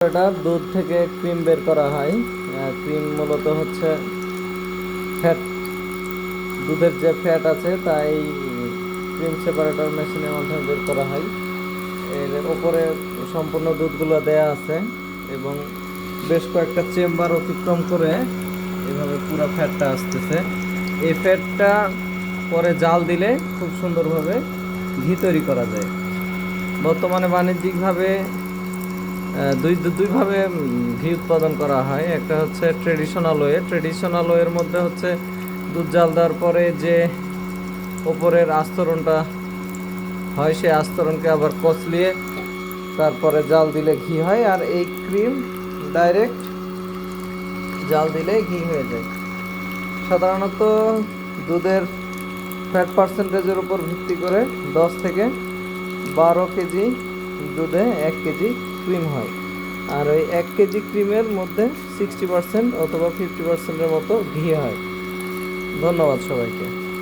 এটা দুধ থেকে ক্রিম বের করা হয়। ক্রিম মূলত হচ্ছে ফ্যাট, দুধের যে ফ্যাট আছে তাই ক্রিম সেপারেটর মেশিনের মাধ্যমে বের করা হয়। এর উপরে সম্পূর্ণ দুধগুলো দেয়া আছে এবং বেশ কয়েকটা চেম্বার অতিক্রম করে এভাবে পুরো ফ্যাটটা আসতেছে। এই ফ্যাটটা পরে জাল দিলে খুব সুন্দরভাবে ঘি তৈরি করা যায়। বর্তমানে বাণিজ্যিকভাবে দুইভাবে ঘি উৎপাদন করা হয়। একটা হচ্ছে ট্রেডিশনাল ওয়ের মধ্যে হচ্ছে দুধ জাল দেওয়ার পরে যে ওপরের আস্তরণটা হয় সেই আস্তরণকে আবার কচলিয়ে তারপরে জাল দিলে ঘি হয়। আর এই ক্রিম ডাইরেক্ট জাল দিলে ঘি হয়ে যায়। সাধারণত দুধের ফ্যাট পার্সেন্টেজের উপর ভিত্তি করে 10 থেকে 12 কেজি দুধে 1 কেজি ক্রিম হয়। আর ওই 1 কেজি ক্রিমের মধ্যে 60% অথবা 50%-এর মতো ঘি হয়। ধন্যবাদ সবাইকে।